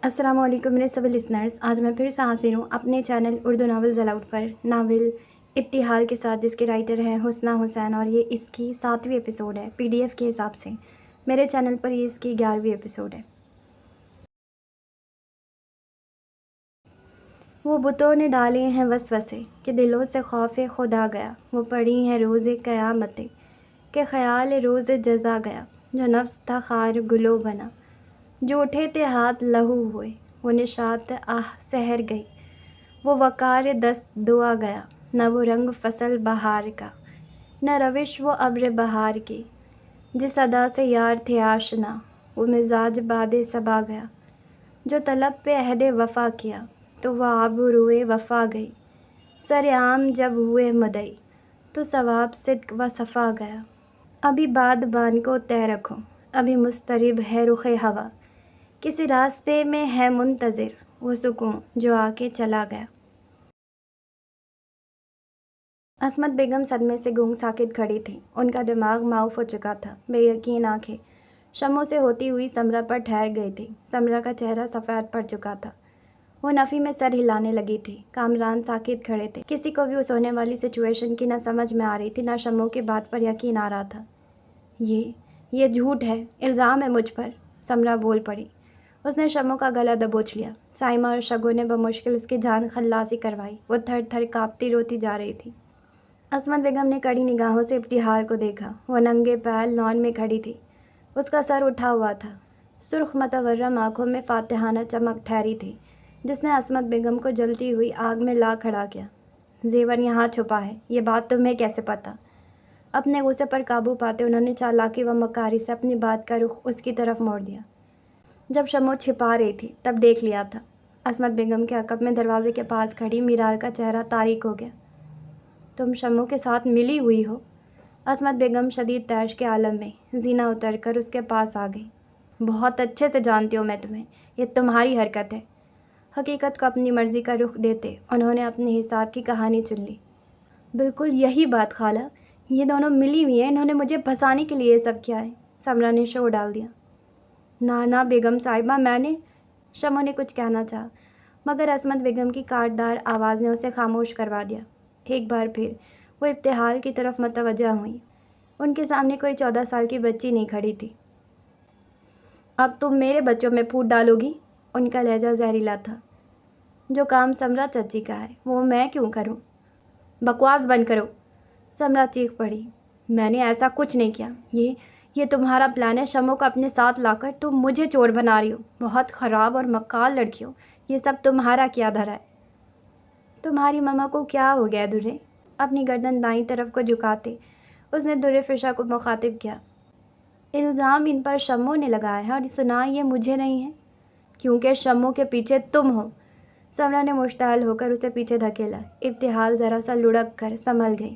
السلام علیکم میرے سبھی لسنرز، آج میں پھر سے حاضر ہوں اپنے چینل اردو ناولز الاؤڈ پر ناول ابتحال کے ساتھ، جس کے رائٹر ہیں حسنہ حسین، اور یہ اس کی 7ویں ایپیسوڈ ہے PDF کے حساب سے۔ میرے چینل پر یہ اس کی 11ویں ایپیسوڈ ہے۔ وہ بتوں نے ڈالے ہیں وسوسے کہ دلوں سے خوف خدا گیا، وہ پڑی ہیں روز قیامتیں کہ خیال روز جزا گیا، جو نفس تھا خار گلو بنا، جو اٹھے تھے ہاتھ لہو ہوئے، وہ نشاط آہ سحر گئی، وہ وقار دست دعا گیا، نہ وہ رنگ فصل بہار کا، نہ روش وہ ابر بہار کی، جس ادا سے یار تھے آشنا، وہ مزاج باد صبا گیا، جو طلب پہ عہد وفا کیا تو وہ آب روئے وفا گئی، سر عام جب ہوئے مدعی تو ثواب صدق و صفا گیا۔ ابھی باد بان کو طے رکھو، ابھی مضطرب ہے رخ ہوا، کسی راستے میں ہے منتظر وہ سکون جو آ کے چلا گیا۔ عصمت بیگم صدمے سے گنگ ساکت کھڑی تھی، ان کا دماغ معاف ہو چکا تھا، بے یقین آنکھیں شموں سے ہوتی ہوئی سمرا پر ٹھہر گئی تھی۔ سمرا کا چہرہ سفید پڑ چکا تھا، وہ نفی میں سر ہلانے لگی تھی۔ کامران ساکت کھڑے تھے، کسی کو بھی اس ہونے والی سچویشن کی نہ سمجھ میں آ رہی تھی، نہ شموں کی بات پر یقین آ رہا تھا۔ یہ جھوٹ ہے، الزام ہے مجھ پر، سمرا بول پڑی۔ اس نے شموں کا گلا دبوچ لیا۔ سائمہ اور شگو نے بمشکل اس کی جان خلاصی کروائی، وہ تھر تھر کانپتی روتی جا رہی تھی۔ عصمت بیگم نے کڑی نگاہوں سے ابتحال کو دیکھا، وہ ننگے پیر لان میں کھڑی تھی، اس کا سر اٹھا ہوا تھا، سرخ متورم آنکھوں میں فاتحانہ چمک ٹھہری تھی، جس نے عصمت بیگم کو جلتی ہوئی آگ میں لا کھڑا کیا۔ زیور یہاں چھپا ہے، یہ بات تمہیں کیسے پتہ؟ اپنے غصے پر قابو پاتے انہوں نے چالاکی و مکاری سے اپنی بات کا رخ اس کی طرف موڑ دیا۔ جب شمو چھپا رہی تھی تب دیکھ لیا تھا۔ عصمت بیگم کے عقب میں دروازے کے پاس کھڑی میرال کا چہرہ تاریک ہو گیا۔ تم شمو کے ساتھ ملی ہوئی ہو؟ عصمت بیگم شدید طیش کے عالم میں زینہ اتر کر اس کے پاس آ گئی۔ بہت اچھے سے جانتی ہوں میں تمہیں، یہ تمہاری حرکت ہے۔ حقیقت کو اپنی مرضی کا رخ دیتے انہوں نے اپنے حساب کی کہانی چن لی۔ بالکل یہی بات خالہ، یہ دونوں ملی ہوئی ہیں، انہوں نے مجھے پھنسانے کے لیے یہ سب کیا ہے، سمرا نے شور ڈال دیا۔ نانا بیگم صاحبہ، میں نے شمو نے کچھ کہنا چاہا، مگر عصمت بیگم کی کاٹدار آواز نے اسے خاموش کروا دیا۔ ایک بار پھر وہ ابتحال کی طرف متوجہ ہوئیں۔ ان کے سامنے کوئی 14 سال کی بچی نہیں کھڑی تھی۔ اب تم میرے بچوں میں پھوٹ ڈالو گی؟ ان کا لہجہ زہریلا تھا۔ جو کام سمرا چچی کا ہے وہ میں کیوں کروں؟ بکواس بند کرو، سمرا چیخ پڑی۔ میں نے ایسا کچھ نہیں کیا، یہ تمہارا پلان ہے، شمو کو اپنے ساتھ لا کر تم مجھے چور بنا رہی ہو، بہت خراب اور مکار لڑکی ہو، یہ سب تمہارا کیا دھرا ہے؟ تمہاری ماما کو کیا ہو گیا درے؟ اپنی گردن دائیں طرف کو جھکاتے اس نے درے فشا کو مخاطب کیا۔ الزام ان پر شمو نے لگایا ہے اور سنا یہ مجھے نہیں ہے، کیونکہ شمو کے پیچھے تم ہو۔ سمرا نے مشتعل ہو کر اسے پیچھے دھکیلا۔ ابتحال ذرا سا لڑک کر سنبھل گئی۔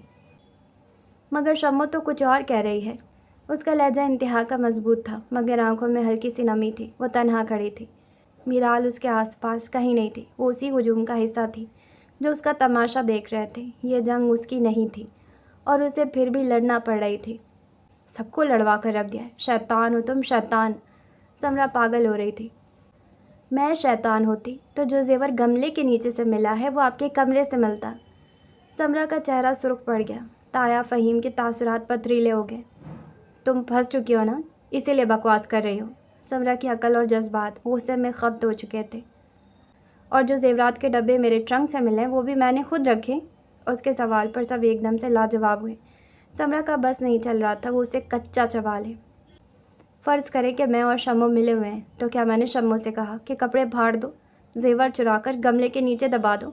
مگر شمو تو کچھ اور کہہ رہی ہے۔ اس کا لہجہ انتہا کا مضبوط تھا، مگر آنکھوں میں ہلکی سی نمی تھی۔ وہ تنہا کھڑی تھی، میرال اس کے آس پاس کہیں نہیں تھی، وہ اسی ہجوم کا حصہ تھی جو اس کا تماشا دیکھ رہے تھے۔ یہ جنگ اس کی نہیں تھی اور اسے پھر بھی لڑنا پڑ رہی تھی۔ سب کو لڑوا کر رکھ دیا ہے، شیطان ہو تم، شیطان! سمرا پاگل ہو رہی تھی۔ میں شیطان ہوتی تو جو زیور گملے کے نیچے سے ملا ہے وہ آپ کے کمرے سے ملتا۔ سمرا کا چہرہ سرخ پڑ گیا، تایا فہیم کے تاثرات پتھریلے ہو گئے۔ تم پھنس چکی ہو نا، اسی لیے بکواس کر رہی ہو۔ سمرا کی عقل اور جذبات غصے میں خبت ہو چکے تھے۔ اور جو زیورات کے ڈبے میرے ٹرنک سے ملے وہ بھی میں نے خود رکھے؟ اس کے سوال پر سب ایک دم سے لاجواب ہوئے۔ سمرا کا بس نہیں چل رہا تھا وہ اسے کچا چبا لے۔ فرض کریں کہ میں اور شمو ملے ہوئے ہیں تو کیا میں نے شمو سے کہا کہ کپڑے پھاڑ دو، زیور چرا کر گملے کے نیچے دبا دو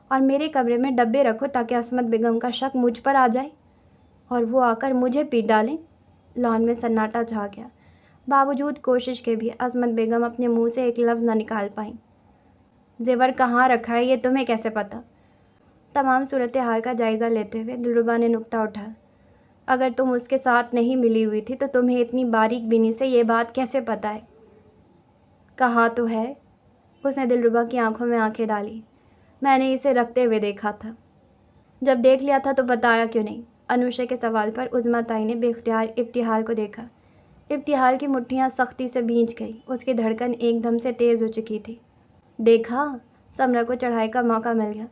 اور میرے کمرے میں ڈبے رکھو تاکہ عصمت بیگم کا شک مجھ پر آ جائے اور وہ آ کر مجھے پیٹ ڈالیں؟ لان میں سناٹا چھا گیا۔ باوجود کوشش کے بھی عصمت بیگم اپنے منہ سے ایک لفظ نہ نکال پائیں۔ زیور کہاں رکھا ہے یہ تمہیں کیسے پتہ؟ تمام صورتحال کا جائزہ لیتے ہوئے دلربا نے نکتہ اٹھایا۔ اگر تم اس کے ساتھ نہیں ملی ہوئی تھی تو تمہیں اتنی باریک بینی سے یہ بات کیسے پتہ ہے؟ کہا تو ہے، اس نے دلربا کی آنکھوں میں آنکھیں ڈالی۔ میں نے اسے رکھتے ہوئے دیکھا تھا۔ جب دیکھ لیا تھا تو بتایا کیوں نہیں؟ انوشا کے سوال پر عظمیٰ تائی نے بے اختیار ابتحال کو دیکھا۔ ابتحال کی مٹھیاں سختی سے بھینچ گئی، اس کی دھڑکن ایک دم سے تیز ہو چکی تھی۔ دیکھا، سمرا کو چڑھائی کا موقع مل گیا۔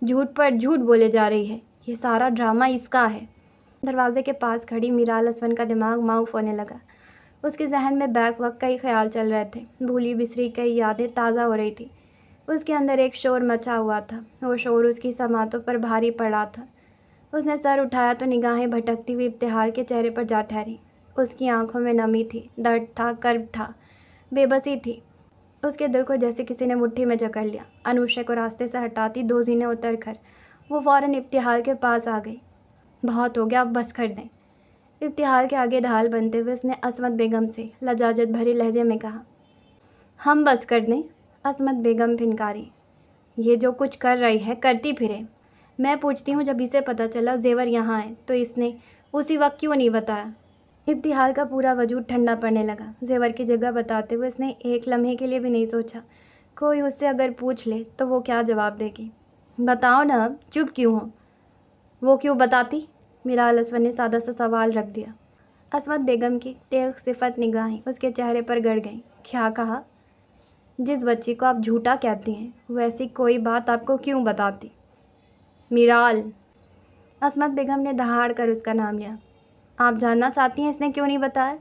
جھوٹ پر جھوٹ بولے جا رہی ہے، یہ سارا ڈرامہ اس کا ہے۔ دروازے کے پاس کھڑی میرال اسون کا دماغ معاف ہونے لگا۔ اس کے ذہن میں بیک وقت کئی خیال چل رہے تھے، بھولی بسری کئی یادیں تازہ ہو رہی تھی۔ اس کے اندر ایک شور مچا ہوا تھا، وہ شور اس کی سماعتوں پر بھاری پڑ رہا تھا۔ اس نے سر اٹھایا تو نگاہیں بھٹکتی ہوئی ابتہال کے چہرے پر جا ٹھہری۔ اس کی آنکھوں میں نمی تھی، درد تھا، کرب تھا، بے بسی تھی۔ اس کے دل کو جیسے کسی نے مٹھی میں جکڑ لیا۔ انوشا کو راستے سے ہٹاتی دو زینے اتر کر وہ فوراً ابتہال کے پاس آ گئی۔ بہت ہو گیا، اب بس کر دیں۔ ابتہال کے آگے ڈھال بنتے ہوئے اس نے عصمت بیگم سے لجاجت بھری لہجے میں کہا، ہم بس کر دیں؟ عصمت بیگم پھنکاری، یہ جو کچھ کر رہی ہے کرتی پھرے۔ میں پوچھتی ہوں، جب اسے پتہ چلا زیور یہاں ہے تو اس نے اسی وقت کیوں نہیں بتایا؟ ابتہال کا پورا وجود ٹھنڈا پڑنے لگا۔ زیور کی جگہ بتاتے ہوئے اس نے ایک لمحے کے لیے بھی نہیں سوچا کوئی اس سے اگر پوچھ لے تو وہ کیا جواب دے گی۔ بتاؤ نا، اب چپ کیوں ہو؟ وہ کیوں بتاتی؟ میرال اسون نے سادہ سا سوال رکھ دیا۔ عصمت بیگم کی تیغ صفت نگاہیں اس کے چہرے پر گڑ گئیں۔ کیا کہا؟ جس بچی کو آپ جھوٹا کہتی ہیں ویسی کوئی بات آپ کو کیوں بتاتی؟ میرال! عصمت بیگم نے دہاڑ کر اس کا نام لیا۔ آپ جاننا چاہتی ہیں اس نے کیوں نہیں بتایا؟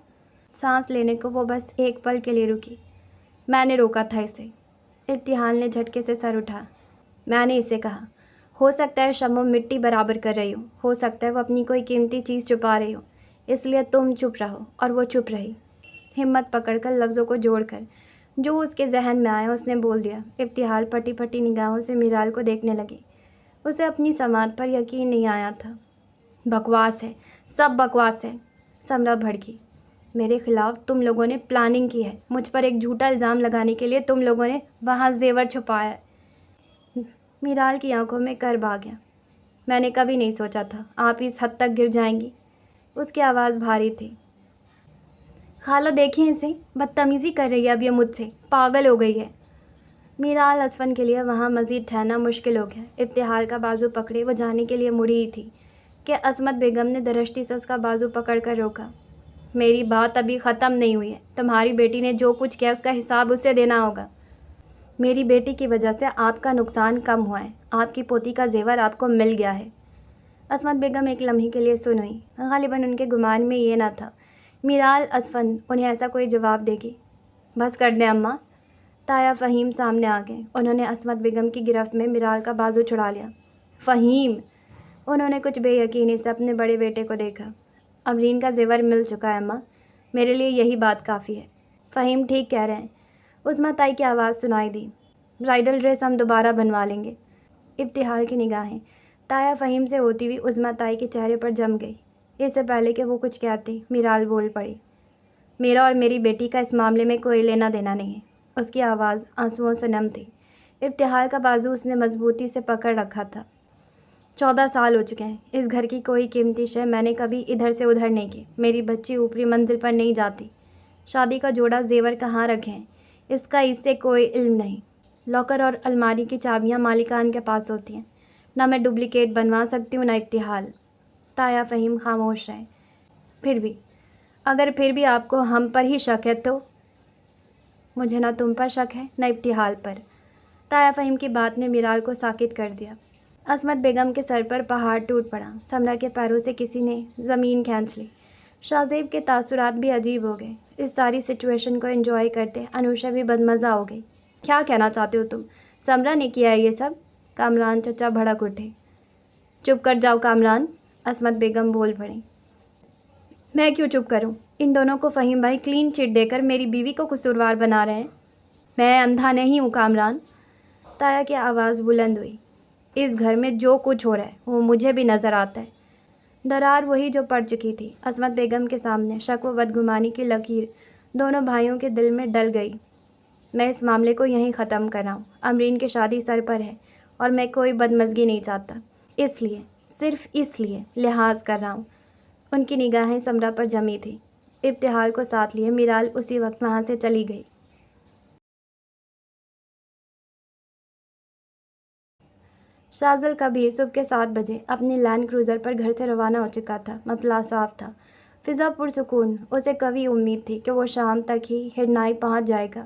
سانس لینے کو وہ بس ایک پل کے لیے رکی۔ میں نے روکا تھا اسے۔ ابتہال نے جھٹکے سے سر اٹھا۔ میں نے اسے کہا، ہو سکتا ہے شمو مٹی برابر کر رہی ہو سکتا ہے وہ اپنی کوئی قیمتی چیز چھپا رہی ہو، اس لیے تم چپ رہو، اور وہ چپ رہی۔ ہمت پکڑ کر لفظوں کو جوڑ کر جو اس کے ذہن میں آیا اس نے بول دیا۔ ابتہال پھٹی پھٹی نگاہوں سے میرال کو دیکھنے لگی۔ اسے اپنی سماعت پر یقین نہیں آیا تھا۔ بکواس ہے، سب بکواس ہے۔ سمرا بھڑکی، میرے خلاف تم لوگوں نے پلاننگ کی ہے، مجھ پر ایک جھوٹا الزام لگانے کے لیے تم لوگوں نے وہاں زیور چھپایا ہے۔ میرال کی آنکھوں میں کرب آ گیا۔ میں نے کبھی نہیں سوچا تھا آپ اس حد تک گر جائیں گی۔ اس کی آواز بھاری تھی۔ خالو دیکھیں اسے، بدتمیزی کر رہی ہے اب یہ مجھ سے، پاگل ہو گئی ہے۔ میرال اسون کے لیے وہاں مزید ٹھہرنا مشکل ہو گیا۔ ابتہال کا بازو پکڑے وہ جانے کے لیے مڑی ہی تھی کہ عصمت بیگم نے درشتی سے اس کا بازو پکڑ کر روکا۔ میری بات ابھی ختم نہیں ہوئی ہے، تمہاری بیٹی نے جو کچھ کیا اس کا حساب اسے دینا ہوگا۔ میری بیٹی کی وجہ سے آپ کا نقصان کم ہوا ہے، آپ کی پوتی کا زیور آپ کو مل گیا ہے۔ عصمت بیگم ایک لمحے کے لیے سن ہوئی۔ غالباً ان کے گمان میں یہ نہ تھا میرال اسون انہیں ایسا کوئی جواب دے گی۔ بس کر دیں اماں۔ تایا فہیم سامنے آ گئے۔ انہوں نے عصمت بیگم کی گرفت میں میرال کا بازو چھڑا لیا۔ فہیم! انہوں نے کچھ بے یقینی سے اپنے بڑے بیٹے کو دیکھا۔ امرین کا زیور مل چکا ہے اماں، میرے لیے یہی بات کافی ہے۔ فہیم ٹھیک کہہ رہے ہیں۔ عظمیٰ تائی کی آواز سنائی دی۔ برائیڈل ڈریس ہم دوبارہ بنوا لیں گے۔ ابتہال کی نگاہیں تایا فہیم سے ہوتی ہوئی عظمیٰ تائی کے چہرے پر جم گئی۔ اس سے پہلے کہ وہ کچھ کہتی میرال بول پڑی، میرا اور میری بیٹی کا اس معاملے میں کوئی لینا دینا نہیں ہے۔ اس کی آواز آنسوؤں سے نم تھی۔ ابتہال کا بازو اس نے مضبوطی سے پکڑ رکھا تھا۔ 14 سال ہو چکے ہیں، اس گھر کی کوئی قیمتی شے میں نے کبھی ادھر سے ادھر نہیں کی۔ میری بچی اوپری منزل پر نہیں جاتی۔ شادی کا جوڑا زیور کہاں رکھے ہیں اس کا اس سے کوئی علم نہیں۔ لاکر اور الماری کی چابیاں مالکان کے پاس ہوتی ہیں، نہ میں ڈپلیکیٹ بنوا سکتی ہوں نہ ابتہال۔ تایا فہیم خاموش رہے۔ پھر بھی آپ کو ہم پر ہی شک ہے تو؟ مجھے نہ تم پر شک ہے نہ ابتہال پر۔ تایا فہیم کی بات نے میرال کو ساکت کر دیا۔ عصمت بیگم کے سر پر پہاڑ ٹوٹ پڑا۔ سمرا کے پیروں سے کسی نے زمین کھینچ لی۔ شاہزیب کے تاثرات بھی عجیب ہو گئے۔ اس ساری سچویشن کو انجوائے کرتے انوشا بھی بدمزہ ہو گئی۔ کیا کہنا چاہتے ہو تم؟ سمرا نے کیا ہے یہ سب؟ کامران چچا بھڑک اٹھے۔ چپ کر جاؤ کامران، عصمت بیگم بول پڑیں۔ میں کیوں چپ کروں؟ ان دونوں کو فہیم بھائی کلین چٹ دے کر میری بیوی کو قصوروار بنا رہے ہیں۔ میں اندھا نہیں ہوں کامران۔ تایا کی آواز بلند ہوئی۔ اس گھر میں جو کچھ ہو رہا ہے وہ مجھے بھی نظر آتا ہے۔ درار وہی جو پڑ چکی تھی۔ عصمت بیگم کے سامنے شک و بدگمانی کی لکیر دونوں بھائیوں کے دل میں ڈل گئی۔ میں اس معاملے کو یہیں ختم کر رہا ہوں۔ امرین کی شادی سر پر ہے اور میں کوئی بدمزگی نہیں چاہتا، اس لیے، صرف اس لیے لحاظ کر رہا ہوں۔ ان کی نگاہیں سمرا پر جمی تھیں۔ ابتہال کو ساتھ لیے میرال اسی وقت وہاں سے چلی گئی۔ شاذل کبیر صبح کے 7 بجے اپنی لینڈ کروزر پر گھر سے روانہ ہو چکا تھا۔ مطلع صاف تھا، فضا پرسکون۔ اسے کبھی امید تھی کہ وہ شام تک ہی ہرنائی پہنچ جائے گا۔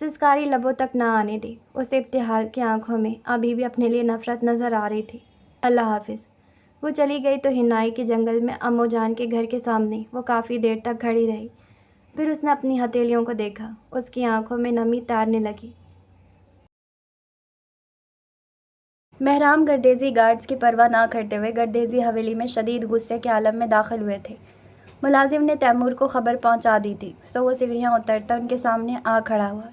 سسکاری لبوں تک نہ آنے دی۔ اسے ابتہال کی آنکھوں میں ابھی بھی اپنے لیے نفرت نظر آ رہی تھی۔ اللہ حافظ۔ وہ چلی گئی تو ہنائی کے جنگل میں امو جان کے گھر کے سامنے وہ کافی دیر تک کھڑی رہی۔ پھر اس نے اپنی ہتھیلیوں کو دیکھا۔ اس کی آنکھوں میں نمی تارنے لگی۔ مہرام گردیزی گارڈز کی پرواہ نہ کرتے ہوئے گردیزی حویلی میں شدید غصے کے عالم میں داخل ہوئے تھے۔ ملازم نے تیمور کو خبر پہنچا دی تھی، سو وہ سیڑھیاں اترتا ان کے سامنے آ کھڑا ہوا۔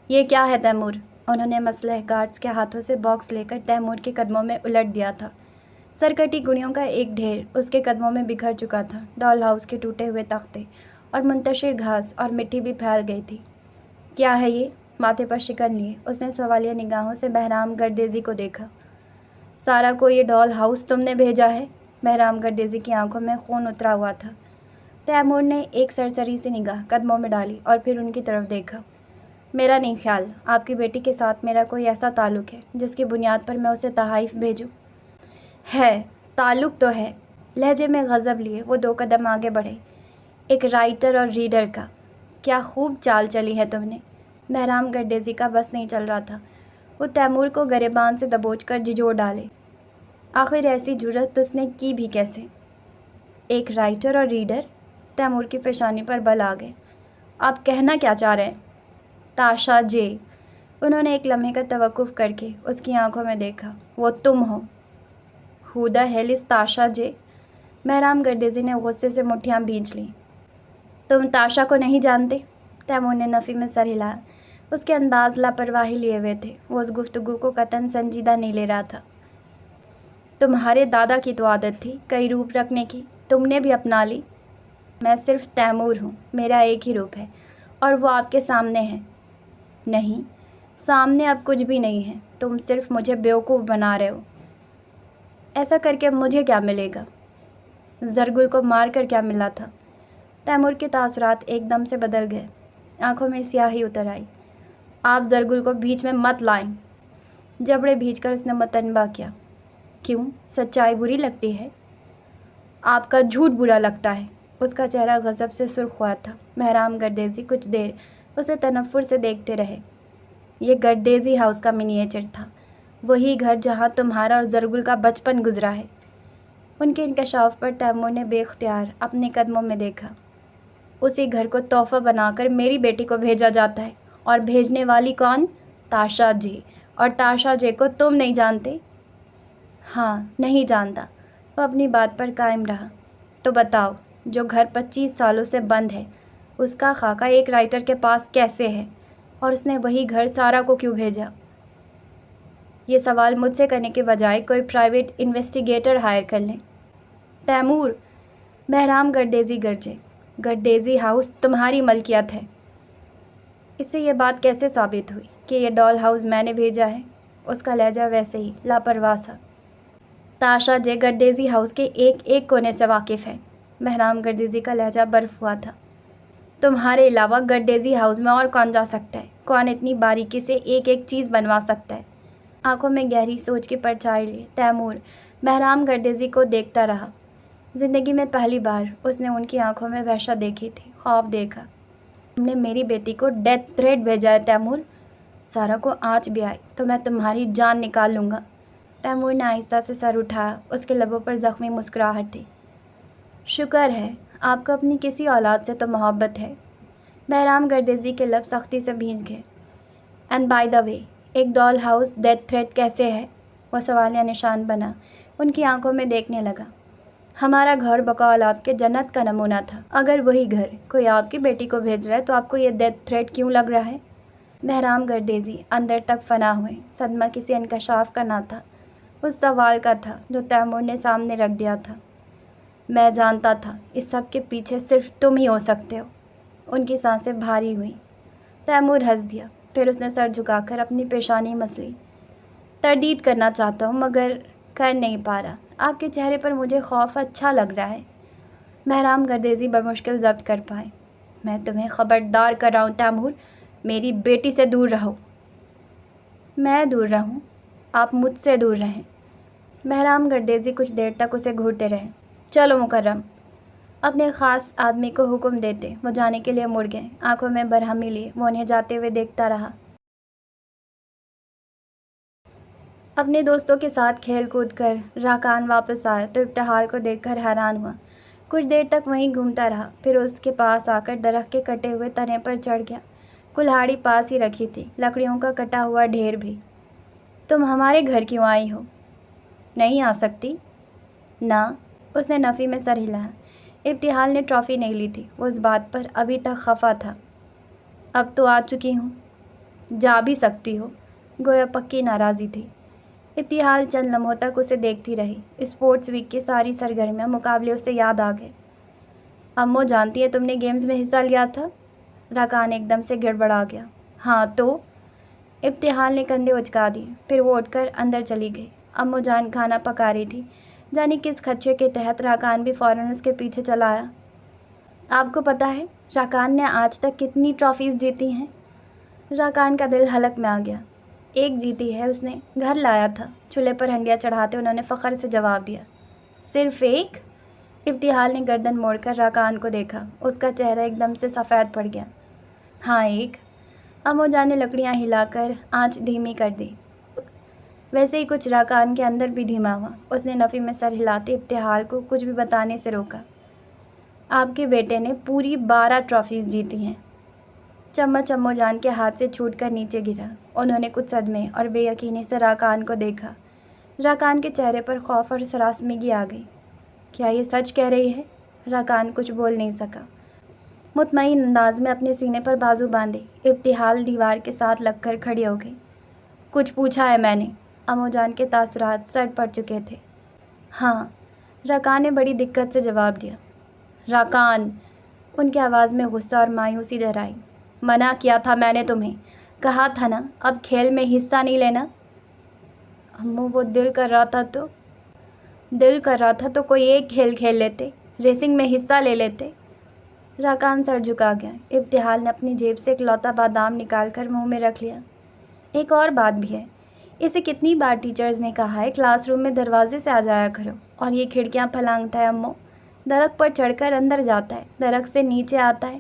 یہ کیا ہے تیمور؟ انہوں نے مسلح گارڈز کے ہاتھوں سے باکس لے کر تیمور کے قدموں میں الٹ دیا تھا۔ سرکٹی گڑیوں کا ایک ڈھیر اس کے قدموں میں بکھر چکا تھا۔ ڈال ہاؤس کے ٹوٹے ہوئے تختے اور منتشر گھاس اور مٹی بھی پھیل گئی تھی۔ کیا ہے یہ؟ ماتھے پر شکن لیے اس نے سوالیہ نگاہوں سے بہرام گردیزی کو دیکھا۔ سارا کو یہ ڈال ہاؤس تم نے بھیجا ہے؟ بہرام گردیزی کی آنکھوں میں خون اترا ہوا تھا۔ تیمور نے ایک سرسری سی نگاہ قدموں میں ڈالی اور پھر ان کی طرف دیکھا۔ میرا نہیں خیال آپ کی بیٹی کے ساتھ میرا کوئی ایسا تعلق ہے جس کی بنیاد پر میں اسے تحائف بھیجوں۔ ہے، تعلق تو ہے۔ لہجے میں غضب لیے وہ 2 قدم آگے بڑھے۔ ایک رائٹر اور ریڈر کا کیا خوب چال چلی ہے تم نے۔ بہرام گردیزی کا بس نہیں چل رہا تھا۔ وہ تیمور کو گریبان سے دبوچ کر جھنجھوڑ ڈالے۔ آخر ایسی جرأت اس نے کی بھی کیسے؟ ایک رائٹر اور ریڈر؟ تیمور کی پیشانی پر بل آ گئے۔ آپ کہنا کیا چاہ رہے ہیں؟ تاشا جے۔ انہوں نے ایک لمحے کا توقف کر کے اس کی آنکھوں میں دیکھا۔ وہ تم ہو؟ ہو دا ہیل از تاشا جے؟ بہرام گردیزی نے غصے سے مٹھیاں بھینچ لیں۔ تم تاشا کو نہیں جانتے؟ تیمور نے نفی میں سر ہلایا۔ اس کے انداز لاپرواہی لیے ہوئے تھے۔ وہ اس گفتگو کو قطعاً سنجیدہ نہیں لے رہا تھا۔ تمہارے دادا کی تو عادت تھی کئی روپ رکھنے کی، تم نے بھی اپنا لی۔ میں صرف تیمور ہوں، میرا ایک ہی روپ ہے اور وہ آپ کے سامنے ہے۔ نہیں، سامنے اب کچھ بھی نہیں ہے، تم صرف مجھے بیوقوف بنا رہے ہو۔ ایسا کر کے مجھے کیا ملے گا؟ زرگل کو مار کر کیا ملا تھا؟ تیمور کے تاثرات ایک دم سے بدل گئے۔ آنکھوں میں سیاہی اتر آئی۔ آپ زرگل کو بیچ میں مت لائیں۔ جبڑے بھیج کر اس نے متنبہ کیا۔ کیوں؟ سچائی بری لگتی ہے؟ آپ کا جھوٹ برا لگتا ہے۔ اس کا چہرہ غضب سے سرخ ہوا تھا۔ بہرام گردیزی کچھ دیر اسے تنفر سے دیکھتے رہے۔ یہ گردیزی ہاؤس کا منیچر تھا، وہی گھر جہاں تمہارا اور زرگل کا بچپن گزرا ہے۔ ان کے انکشاف پر تیمور نے بے اختیار اپنے قدموں میں دیکھا۔ اسی گھر کو تحفہ بنا کر میری بیٹی کو بھیجا جاتا ہے، اور بھیجنے والی کون؟ تاشا جی۔ اور تاشا جی کو تم نہیں جانتے؟ ہاں، نہیں جانتا۔ وہ اپنی بات پر قائم رہا۔ تو بتاؤ، جو گھر 25 سالوں سے بند ہے، اس کا خاکہ ایک رائٹر کے پاس کیسے ہے، اور اس نے وہی گھر سارا کو کیوں بھیجا؟ یہ سوال مجھ سے کرنے کے بجائے کوئی پرائیویٹ انویسٹیگیٹر ہائر کر لیں۔ تیمور، بہرام گردیزی گرجے، گردیزی ہاؤس تمہاری ملکیت ہے۔ اس سے یہ بات کیسے ثابت ہوئی کہ یہ ڈال ہاؤس میں نے بھیجا ہے؟ اس کا لہجہ ویسے ہی لاپرواہ سا۔ تاشا جے گردیزی ہاؤس کے ایک ایک کونے سے واقف ہے۔ بہرام گردیزی کا لہجہ برف ہوا تھا۔ تمہارے علاوہ گردیزی ہاؤس میں اور کون جا سکتا ہے؟ کون اتنی باریکی سے ایک ایک چیز بنوا سکتا ہے؟ آنکھوں میں گہری سوچ کی پرچھائی لیے تیمور بہرام گردیزی کو دیکھتا رہا۔ زندگی میں پہلی بار اس نے ان کی آنکھوں میں وحشت دیکھی تھی، خوف دیکھا۔ تم نے میری بیٹی کو ڈیتھ تھریٹ بھیجا ہے تیمور؟ سارا کو آنچ بھی آئی تو میں تمہاری جان نکال لوں گا۔ تیمور نے آہستہ سے سر اٹھایا۔ اس کے لبوں پر زخمی مسکراہٹ تھی۔ شکر ہے آپ کو اپنی کسی اولاد سے تو محبت ہے۔ بہرام گردیزی کے لب سختی سے بھیج گئے۔ اینڈ بائی دا وے، ایک ڈال ہاؤس ڈیتھ تھریٹ کیسے ہے؟ وہ سوالیہ نشان بنا ان کی آنکھوں میں دیکھنے لگا۔ ہمارا گھر بقول آپ کے جنت کا نمونہ تھا، اگر وہی گھر کوئی آپ کی بیٹی کو بھیج رہا ہے تو آپ کو یہ ڈیتھ تھریٹ کیوں لگ رہا ہے؟ بہرام گردیزی اندر تک فنا ہوئے۔ صدمہ کسی انکشاف کا نہ تھا، اس سوال کا تھا جو تیمور نے سامنے رکھ دیا تھا۔ میں جانتا تھا اس سب کے پیچھے صرف تم ہی ہو سکتے ہو۔ ان کی سانسیں بھاری ہوئیں۔ تیمور ہنس دیا، پھر اس نے سر جھکا کر اپنی پیشانی مس لی۔ تردید کرنا چاہتا ہوں مگر کر نہیں پا رہا۔ آپ کے چہرے پر مجھے خوف اچھا لگ رہا ہے۔ بہرام گردیزی بمشکل ضبط کر پائے۔ میں تمہیں خبردار کر رہا ہوں تیمور، میری بیٹی سے دور رہو۔ میں دور رہوں؟ آپ مجھ سے دور رہیں۔ بہرام گردیزی کچھ دیر تک اسے گھورتے رہے۔ چلو مکرم، اپنے خاص آدمی کو حکم دیتے وہ جانے کے لیے مڑ گئے۔ آنکھوں میں برہمی لیے وہ انہیں جاتے ہوئے دیکھتا رہا۔ اپنے دوستوں کے ساتھ کھیل کود کر راکان واپس آیا تو ابتحال کو دیکھ کر حیران ہوا۔ کچھ دیر تک وہیں گھومتا رہا، پھر اس کے پاس آ کر درخت کے کٹے ہوئے تنے پر چڑھ گیا۔ کلہاڑی پاس ہی رکھی تھی، لکڑیوں کا کٹا ہوا ڈھیر بھی۔ تم ہمارے گھر کیوں آئی ہو؟ نہیں آ سکتی؟ نہ، اس نے نفی میں سر ہلایا۔ ابتحال نے ٹرافی نہیں لی تھی، وہ اس بات پر ابھی تک خفا تھا۔ اب تو آ چکی ہوں، جا بھی سکتی ہو، گویا پکی ناراضی تھی۔ ابتحال چند لمحوں تک اسے دیکھتی رہی۔ اسپورٹس ویک کی ساری سرگرمیاں مقابلے اسے یاد آ گئے۔ امو جانتی ہے تم نے گیمز میں حصہ لیا تھا؟ راکان ایک دم سے گڑبڑا گیا۔ ہاں تو؟ ابتحال نے کندھے اچکا دیے، پھر وہ اٹھ کر اندر چلی گئی۔ امو جان کھانا پکا رہی تھی، جانے کس خدشے کے تحت راکان بھی فوراً اس کے پیچھے چلا آیا۔ آپ کو پتہ ہے راکان نے آج تک کتنی ٹرافیز جیتی ہیں؟ راکان کا دل حلق میں آ گیا۔ ایک جیتی ہے اس نے، گھر لایا تھا، چولہے پر ہنڈیاں چڑھاتے انہوں نے فخر سے جواب دیا۔ صرف ایک؟ ابتحال نے گردن موڑ کر راکان کو دیکھا، اس کا چہرہ ایک دم سے سفید پڑ گیا۔ ہاں ایک۔ امو جان نے لکڑیاں ہلا کر آنچ دھیمی کر دی۔ ویسے ہی کچھ راکان کے اندر بھی دھیما ہوا۔ اس نے نفی میں سر ہلاتے ابتحال کو کچھ بھی بتانے سے روکا۔ آپ کے بیٹے نے پوری 12 ٹرافیز جیتی ہیں۔ چمچ امو جان کے ہاتھ سے چھوٹ کر نیچے گرا۔ انہوں نے کچھ صدمے اور بے یقینی سے راکان کو دیکھا۔ راکان کے چہرے پر خوف اور سراسیمگی آ گئی۔ کیا یہ سچ کہہ رہی ہے؟ راکان کچھ بول نہیں سکا۔ مطمئن انداز میں اپنے سینے پر بازو باندھے ابتحال دیوار کے ساتھ لگ کر کھڑی ہو گئی۔ کچھ پوچھا ہے میں نے؟ امو جان کے تاثرات سڑ پڑ چکے تھے۔ ہاں، راکان نے بڑی دقت سے جواب دیا۔ راکان! ان کی آواز میں غصہ اور مایوسی ڈرائی۔ منع کیا تھا میں نے تمہیں، کہا تھا نا اب کھیل میں حصہ نہیں لینا۔ امو وہ دل کر رہا تھا تو کوئی ایک کھیل کھیل لیتے، ریسنگ میں حصہ لے لیتے۔ راکان سر جھکا گیا۔ ابتحال نے اپنی جیب سے ایک لوتا بادام نکال کر منہ میں رکھ لیا۔ ایک اور بات بھی ہے، اسے کتنی بار ٹیچرز نے کہا ہے کلاس روم میں دروازے سے آ جایا کرو، اور یہ کھڑکیاں پھلانگتا ہے امو، درخت پر چڑھ کر اندر جاتا ہے، درخت سے نیچے آتا ہے۔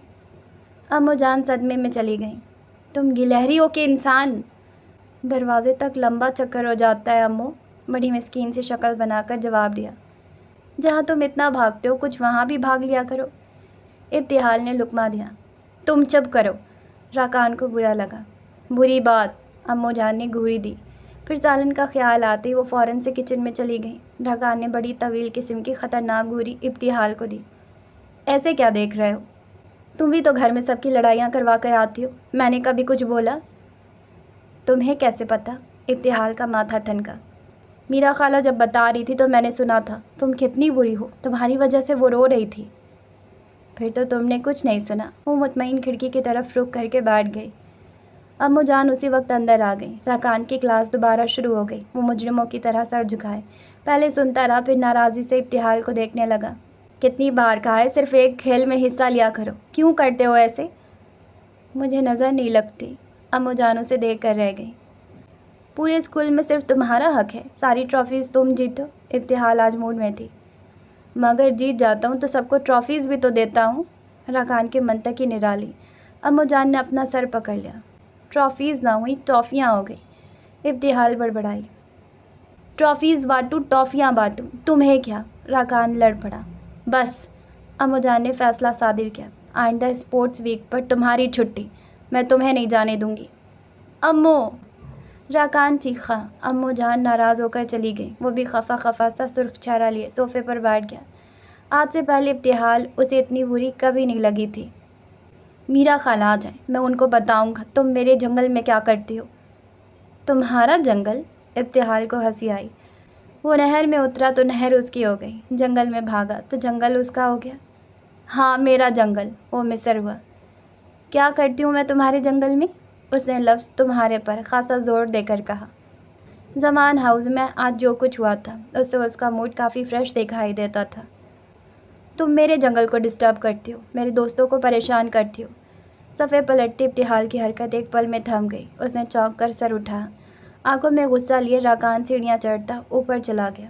امو جان صدمے میں چلی گئیں۔ تم گلہری ہو کہ انسان؟ دروازے تک لمبا چکر ہو جاتا ہے امو، بڑی مسکین سی شکل بنا کر جواب دیا۔ جہاں تم اتنا بھاگتے ہو کچھ وہاں بھی بھاگ لیا کرو۔ ابتحال نے لقمہ دیا۔ تم چپ کرو۔ راکان کو برا لگا۔ بری بات، امو جان نے گھوری دی۔ پھر سالن کا خیال آتے ہی وہ فوراً سے کچن میں چلی گئیں۔ راکان نے بڑی طویل قسم کی خطرناک گھوری ابتحال کو دی۔ ایسے کیا دیکھ رہے ہو؟ تم بھی تو گھر میں سب کی لڑائیاں کروا کر آتی ہو، میں نے کبھی کچھ بولا؟ تمہیں کیسے پتہ؟ ابتحال کا ماتھا ٹھنکا۔ میرا خالہ جب بتا رہی تھی تو میں نے سنا تھا، تم کتنی بری ہو، تمہاری وجہ سے وہ رو رہی تھی۔ پھر تو تم نے کچھ نہیں سنا۔ وہ مطمئن کھڑکی کی طرف رخ کر کے بیٹھ گئی۔ امو جان اسی وقت اندر آ گئی۔ راکان کی کلاس دوبارہ شروع ہو گئی۔ وہ مجرموں کی طرح سر جھکائے پہلے سنتا رہا، پھر ناراضی سے ابتحال کو دیکھنے لگا۔ کتنی بار کہا ہے صرف ایک کھیل میں حصہ لیا کرو، کیوں کرتے ہو ایسے؟ مجھے نظر نہیں لگتی۔ امو جان اسے دیکھ کر رہ گئی۔ پورے اسکول میں صرف تمہارا حق ہے، ساری ٹرافیز تم جیتو۔ ابتحال آج موڈ میں تھی۔ مگر جیت جاتا ہوں تو سب کو ٹرافیز بھی تو دیتا ہوں۔ راکان کے منطقی نرالی۔ امو جان نے اپنا سر پکڑ لیا۔ ٹرافیز نہ ہوئی، ٹافیاں ہو گئی۔ ابتحال بڑبڑائی۔ ٹرافیز بانٹوں، ٹافیاں بانٹوں، تمہیں کیا؟ راکان لڑ پڑا۔ بس، امو جان نے فیصلہ صادر کیا۔ آئندہ اسپورٹس ویک پر تمہاری چھٹی، میں تمہیں نہیں جانے دوں گی۔ امو! راکان چیخا۔ امو جان ناراض ہو کر چلی گئی۔ وہ بھی خفا خفا سا سرخ چہرہ لیے صوفے پر بیٹھ گیا۔ آج سے پہلے ابتحال اسے اتنی بری کبھی نہیں لگی تھی۔ میرا خالہ آ جائیں، میں ان کو بتاؤں گا تم میرے جنگل میں کیا کرتی ہو۔ تمہارا جنگل؟ ابتحال کو ہنسی آئی۔ وہ نہر میں اترا تو نہر اس کی ہو گئی، جنگل میں بھاگا تو جنگل اس کا ہو گیا۔ ہاں، میرا جنگل، وہ مصر ہوا۔ کیا کرتی ہوں میں تمہارے جنگل میں؟ اس نے لفظ تمہارے پر خاصا زور دے کر کہا۔ زمان ہاؤس میں آج جو کچھ ہوا تھا اس سے اس کا موڈ کافی فریش دکھائی دیتا تھا۔ تم میرے جنگل کو ڈسٹرب کرتی ہو، میرے دوستوں کو پریشان کرتی ہو۔ صفحے پلٹتی ابتحال کی حرکت ایک پل میں تھم گئی۔ اس نے چونک کر سر اٹھایا۔ آنکھوں میں غصہ لیے راکان سیڑھیاں چڑھتا اوپر چلا گیا۔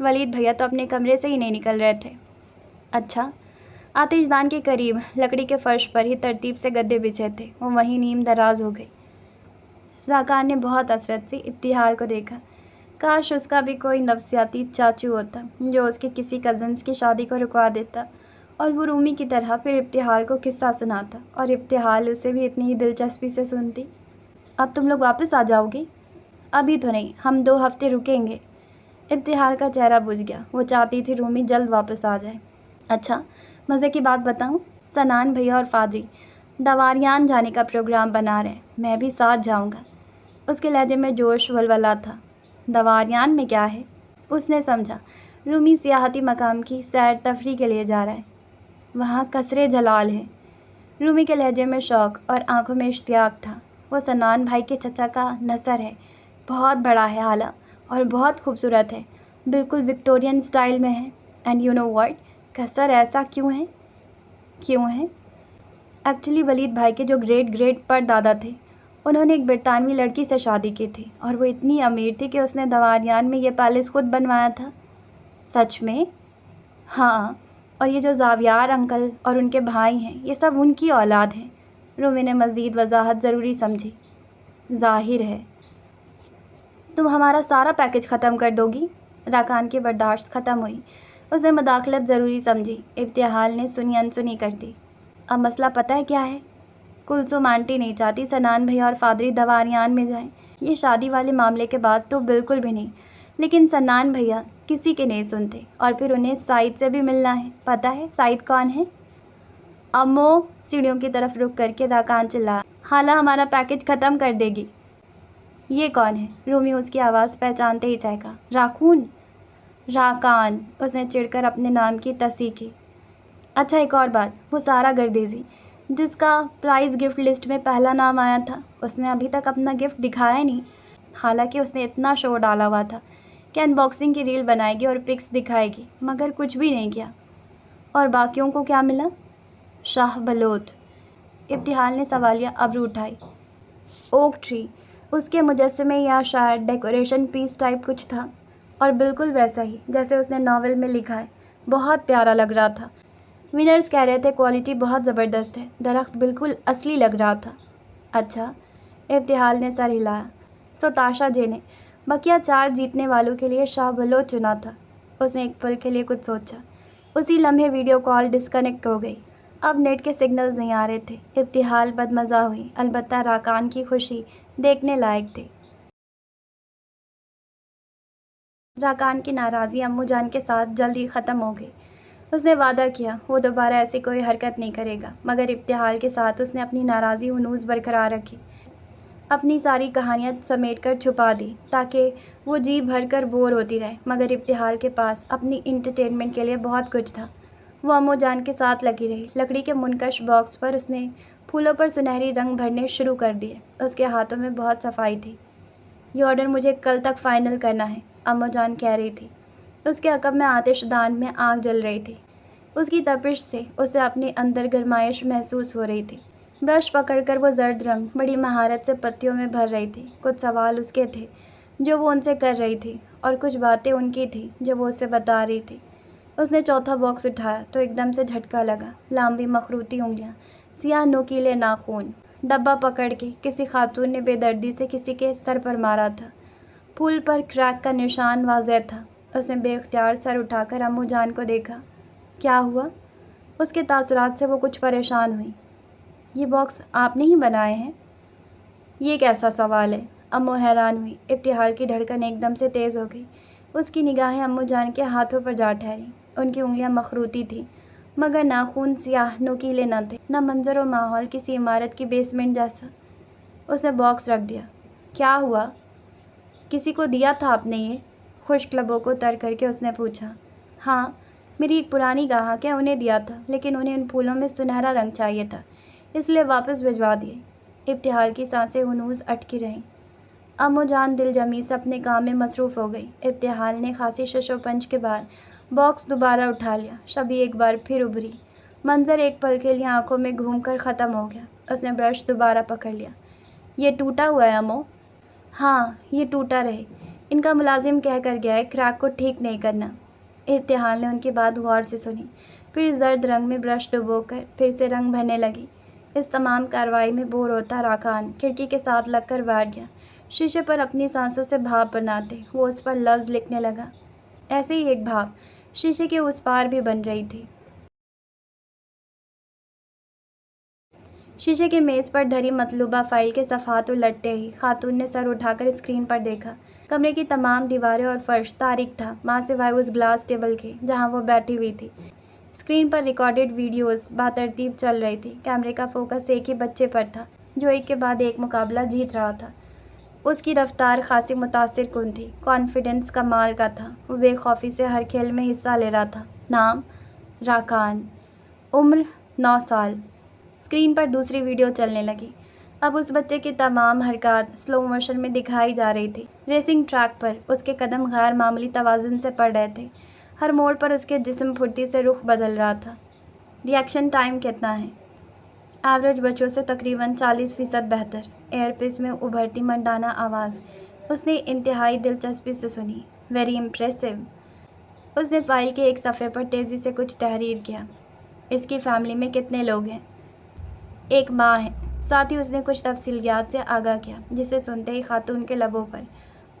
ولید بھیا تو اپنے کمرے سے ہی نہیں نکل رہے تھے۔ اچھا۔ آتش دان کے قریب لکڑی کے فرش پر ہی ترتیب سے گدے بچھے تھے، وہ وہیں نیم دراز ہو گئی۔ راکان نے بہت حسرت سے ابتحال کو دیکھا۔ کاش اس کا بھی کوئی نفسیاتی چاچو ہوتا جو اس کے کسی کزنس کی شادی کو رکوا دیتا اور وہ رومی کی طرح پھر ابتحال کو قصہ سناتا اور ابتحال اسے بھی اتنی ہی دلچسپی سے سنتی۔ اب تم لوگ واپس آ جاؤ گے؟ ابھی تو نہیں، ہم 2 ہفتے رکیں گے۔ ابتحال کا چہرہ بجھ گیا، وہ چاہتی تھی رومی جلد واپس آ جائے۔ اچھا، مزے کی بات بتاؤں؟ سنان بھیا اور فادری دواریان جانے کا پروگرام بنا رہے ہیں، میں بھی ساتھ جاؤں گا۔ اس کے لہجے میں جوش ولولہ تھا۔ دواریان میں کیا ہے؟ اس نے سمجھا، رومی سیاحتی مقام کی سیر تفریح کے لیے جا رہا ہے۔ وہاں قصرِ جلال ہے۔ رومی کے لہجے میں شوق اور آنکھوں میں اشتیاق تھا۔ وہ سنان بھائی کے چچا کا نثر ہے، بہت بڑا ہے حالہ اور بہت خوبصورت ہے، بالکل وکٹورین سٹائل میں ہے۔ اینڈ یو نو واٹ، قصر ایسا کیوں ہے؟ ایکچولی ولید بھائی کے جو گریٹ پر دادا تھے، انہوں نے ایک برطانوی لڑکی سے شادی کی تھی اور وہ اتنی امیر تھی کہ اس نے دواریان میں یہ پیلس خود بنوایا تھا۔ سچ میں؟ ہاں، اور یہ جو زاویار انکل اور ان کے بھائی ہیں، یہ سب ان کی اولاد ہیں۔ رومی نے مزید وضاحت ضروری سمجھی۔ ظاہر ہے تم ہمارا سارا پیکج ختم کر دو گی۔ راکان کی برداشت ختم ہوئی، اس نے مداخلت ضروری سمجھی۔ ابتحال نے سنی انسنی کر دی۔ اب مسئلہ پتہ ہے کیا ہے؟ کلثوم آنٹی نہیں چاہتی سنان بھیا اور فادری دواریان میں جائیں، یہ شادی والے معاملے کے بعد تو بالکل بھی نہیں، لیکن سنان بھیا کسی کے نہیں سنتے، اور پھر انہیں سعید سے بھی ملنا ہے۔ پتہ ہے سعید کون ہے؟ امو، سیڑھیوں کی طرف رک کر کے راکان چلا، خالہ ہمارا پیکج ختم کر دے گی۔ یہ کون ہے؟ رومی اس کی آواز پہچانتے ہی چہکا۔ راکان، اس نے چڑھ کر اپنے نام کی تصحیح کی۔ اچھا، ایک اور بات، وہ سارا گردیزی جس کا پرائز گفٹ لسٹ میں پہلا نام آیا تھا، اس نے ابھی تک اپنا گفٹ دکھایا ہی نہیں، حالانکہ اس نے اتنا شور ڈالا ہوا تھا کہ ان باکسنگ کی ریل بنائے گی اور پکس دکھائے گی، مگر کچھ بھی نہیں کیا۔ اور باقیوں کو کیا ملا؟ شاہ بلوت، ابتحال نے سوالیہ ابرو اٹھائی۔ اوک ٹری، اس کے مجسمے یا شاید ڈیکوریشن پیس ٹائپ کچھ تھا، اور بالکل ویسا ہی جیسے اس نے ناول میں لکھا ہے، بہت پیارا لگ رہا تھا۔ ونرز کہہ رہے تھے کوالٹی بہت زبردست ہے، درخت بالکل اصلی لگ رہا تھا۔ اچھا، ابتحال نے سر ہلایا۔ سو تاشا جی نے بقیہ 4 جیتنے والوں کے لیے شاہ بلوچ چنا تھا۔ اس نے ایک پل کے لیے کچھ سوچا، اسی لمحے ویڈیو کال ڈسکنیکٹ ہو گئی۔ اب نیٹ کے سگنلز نہیں آ رہے تھے۔ ابتحال بدمزہ ہوئی، البتہ راکان کی خوشی دیکھنے لائق تھی۔ راکان کی ناراضی امو جان کے ساتھ جلد ہی ختم ہو گئی۔ اس نے وعدہ کیا وہ دوبارہ ایسی کوئی حرکت نہیں کرے گا، مگر ابتحال کے ساتھ اس نے اپنی ناراضی ہنوز برقرار رکھی، اپنی ساری کہانیاں سمیٹ کر چھپا دی تاکہ وہ جی بھر کر بور ہوتی رہے، مگر ابتحال کے پاس اپنی انٹرٹینمنٹ کے لیے بہت کچھ تھا۔ وہ امو جان کے ساتھ لگی رہی۔ لکڑی کے منقش باکس پر اس نے پھولوں پر سنہری رنگ بھرنے شروع کر دیے۔ اس کے ہاتھوں میں بہت صفائی تھی۔ یہ آرڈر مجھے کل تک فائنل کرنا ہے، امو جان کہہ رہی تھی۔ اس کے عقب میں آتش دان میں آگ جل رہی تھی، اس کی تپش سے اسے اپنے اندر گرمائش محسوس ہو رہی تھی۔ برش پکڑ کر وہ زرد رنگ بڑی مہارت سے پتیوں میں بھر رہی تھی۔ کچھ سوال اس کے تھے جو وہ ان سے کر رہی تھی، اور کچھ باتیں ان کی تھیں جو وہ اسے بتا رہی تھی۔ اس نے چوتھا باکس اٹھایا تو ایک دم سے جھٹکا لگا۔ لامبی مخروطی انگلیاں، سیاہ نوکیلے ناخن، ڈبہ پکڑ کے کسی خاتون نے بے دردی سے کسی کے سر پر مارا تھا۔ پھول پر کریک کا نشان واضح تھا۔ اس نے بے اختیار سر اٹھا کر امو جان کو دیکھا۔ کیا ہوا؟ اس کے تاثرات سے وہ کچھ پریشان ہوئی۔ یہ باکس آپ نے ہی بنائے ہیں؟ یہ کیسا سوال ہے؟ امو حیران ہوئی۔ ابتحال کی دھڑکن ایک دم سے تیز ہو گئی۔ اس کی نگاہیں امو جان کے ہاتھوں پر جا ٹھہری۔ ان کی انگلیاں مخروطی تھیں، مگر ناخن سیاہ نوکیلے نہ تھے، نہ منظر و ماحول کسی عمارت کی بیسمنٹ جیسا۔ اس نے باکس رکھ دیا۔ کیا ہوا؟ کسی کو دیا تھا آپ نے یہ؟ خشک لبوں کو تر کر کے اس نے پوچھا۔ ہاں، میری ایک پرانی گاہک ہے، انہیں دیا تھا، لیکن انہیں ان پھولوں میں سنہرا رنگ چاہیے تھا، اس لیے واپس بھجوا دیے۔ ابتحال کی سانسیں ہنوز اٹکی رہیں۔ امو جان دل جمی سے اپنے کام میں مصروف ہو گئی۔ ابتحال نے خاصی شش و پنج کے بعد باکس دوبارہ اٹھا لیا۔ شبی ایک بار پھر ابھری۔ منظر ایک پل کے لیے آنکھوں میں گھوم کر ختم ہو گیا۔ اس نے برش دوبارہ پکڑ لیا۔ یہ ٹوٹا ہوا ہے امو؟ ہاں، یہ ٹوٹا رہے، ان کا ملازم کہہ کر گیا ہے کریک کو ٹھیک نہیں کرنا۔ ابتحال نے ان کی بات غور سے سنی، پھر زرد رنگ میں برش ڈبو کر پھر سے رنگ بھرنے لگی۔ اس تمام کارروائی میں بور ہوتا راکان کھڑکی کے ساتھ لگ کر بیٹھ گیا۔ شیشے پر اپنی سانسوں سے بھاپ بناتے وہ اس پر لفظ لکھنے لگا۔ ایسے ہی ایک بھاپ شیشے کے اس پار بھی بن رہی تھی۔ شیشے کے میز پر دھری مطلوبہ فائل کے صفحات الٹتے ہی خاتون نے سر اٹھا کر اسکرین پر دیکھا۔ کمرے کی تمام دیواریں اور فرش تاریک تھا، ماں سوائے اس گلاس ٹیبل کے جہاں وہ بیٹھی ہوئی تھی۔ اسکرین پر ریکارڈڈ ویڈیوز باترتیب چل رہی تھی۔ کیمرے کا فوکس ایک ہی بچے پر تھا جو ایک کے بعد ایک مقابلہ جیت رہا تھا۔ اس کی رفتار خاصی متاثر کن تھی، کانفیڈنس کمال کا تھا۔ وہ بے خوفی سے ہر کھیل میں حصہ لے رہا تھا۔ نام راکان، عمر 9 سال۔ اسکرین پر دوسری ویڈیو چلنے لگی۔ اب اس بچے کی تمام حرکات سلو موشن میں دکھائی جا رہی تھی۔ ریسنگ ٹریک پر اس کے قدم غیر معمولی توازن سے پڑ رہے تھے۔ ہر موڑ پر اس کے جسم پھرتی سے رخ بدل رہا تھا۔ ریئیکشن ٹائم کتنا ہے؟ ایوریج بچوں سے تقریباً 40% بہتر۔ ایئر پیس میں ابھرتی مردانہ آواز اس نے انتہائی دلچسپی سے سنی۔ Very impressive. اس نے فائل کے ایک صفحے پر تیزی سے کچھ تحریر کیا۔ اس کی فیملی میں کتنے لوگ ہیں؟ ایک ماں ہے۔ ساتھ ہی اس نے کچھ تفصیلات سے آگاہ کیا، جسے سنتے ہی خاتون کے لبوں پر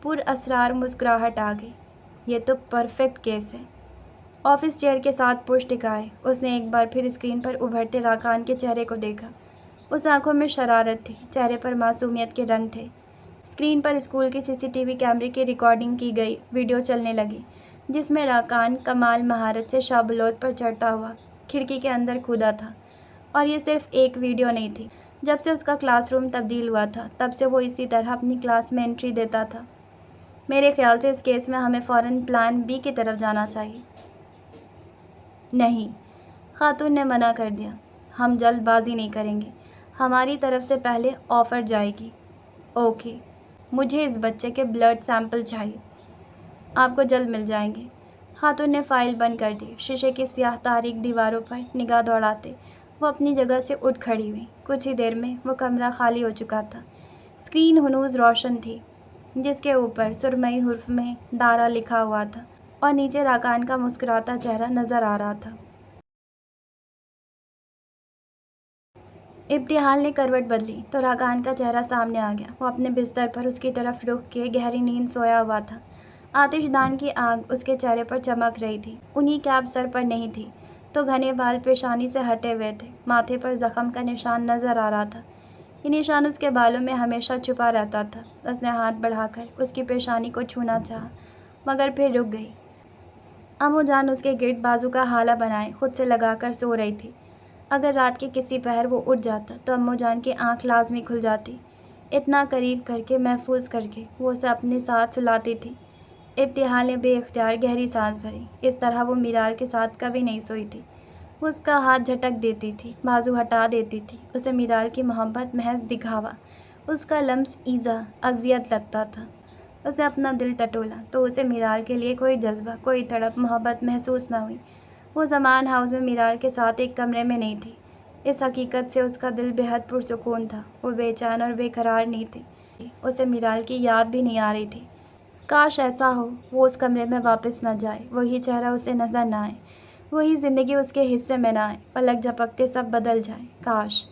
پر اسرار مسکراہٹ آ گئی۔ یہ تو پرفیکٹ کیس ہے۔ آفس چیئر کے ساتھ پش ٹکائے اس نے ایک بار پھر اسکرین پر ابھرتے راکان کے چہرے کو دیکھا۔ اس آنکھوں میں شرارت تھی، چہرے پر معصومیت کے رنگ تھے۔ اسکرین پر اسکول کی CCTV کیمرے کی ریکارڈنگ کی گئی ویڈیو چلنے لگی، جس میں راکان کمال مہارت سے شابلوت پر چڑھتا ہوا کھڑکی کے اندر کودا تھا۔ اور یہ صرف ایک ویڈیو نہیں تھی۔ جب سے اس کا کلاس روم تبدیل ہوا تھا تب سے وہ اسی طرح اپنی کلاس میں انٹری دیتا تھا۔ میرے خیال سے اس کیس میں ہمیں فوراً پلان B کی طرف جانا چاہیے۔ نہیں، خاتون نے منع کر دیا، ہم جلد بازی نہیں کریں گے۔ ہماری طرف سے پہلے آفر جائے گی۔ اوکے، مجھے اس بچے کے بلڈ سیمپل چاہیے۔ آپ کو جلد مل جائیں گے۔ خاتون نے فائل بند کر دی۔ شیشے کی سیاہ تاریک دیواروں پر نگاہ دوڑاتے وہ اپنی جگہ سے اٹھ کھڑی ہوئی۔ کچھ ہی دیر میں وہ کمرہ خالی ہو چکا تھا۔ اسکرین ہنوز روشن تھی، جس کے اوپر سرمئی حرف میں دارا لکھا ہوا تھا اور نیچے راکان کا مسکراتا چہرہ نظر آ رہا تھا۔ ابتحال نے کروٹ بدلی تو راکان کا چہرہ سامنے آ گیا۔ وہ اپنے بستر پر اس کی طرف رخ کیے گہری نیند سویا ہوا تھا۔ آتش دان کی آگ اس کے چہرے پر چمک رہی تھی۔ انہی کیپ سر پر نہیں تھی تو گھنے بال پیشانی سے ہٹے ہوئے تھے۔ ماتھے پر زخم کا نشان نظر آ رہا تھا۔ یہ نشان اس کے بالوں میں ہمیشہ چھپا رہتا تھا۔ اس نے ہاتھ بڑھا کر اس کی پیشانی کو چھونا چاہا، مگر پھر رک گئی۔ امو جان اس کے گرد بازو کا حالہ بنائے خود سے لگا کر سو رہی تھی۔ اگر رات کے کسی پہر وہ اٹھ جاتا تو امو جان کی آنکھ لازمی کھل جاتی۔ اتنا قریب کر کے، محفوظ کر کے وہ اسے اپنے ساتھ سلاتی تھی۔ ابتحال نے بے اختیار گہری سانس بھری۔ اس طرح وہ میرال کے ساتھ کبھی نہیں سوئی تھی۔ وہ اس کا ہاتھ جھٹک دیتی تھی، بازو ہٹا دیتی تھی۔ اسے میرال کی محبت محض دکھاوا، اس کا لمس ایذا، اذیت لگتا تھا۔ اس نے اپنا دل ٹٹولا تو اسے میرال کے لیے کوئی جذبہ، کوئی تڑپ، محبت محسوس نہ ہوئی۔ وہ زمان ہاؤس میں میرال کے ساتھ ایک کمرے میں نہیں تھی۔ اس حقیقت سے اس کا دل بے حد پرسکون تھا۔ وہ بے چین اور بے قرار نہیں تھی۔ اسے میرال کی یاد بھی نہیں آ رہی تھی۔ کاش ایسا ہو، وہ اس کمرے میں واپس نہ جائے، وہی چہرہ اسے نظر نہ آئے، وہی زندگی اس کے حصے میں نہ آئے، پلک جھپکتے سب بدل جائے۔ کاش۔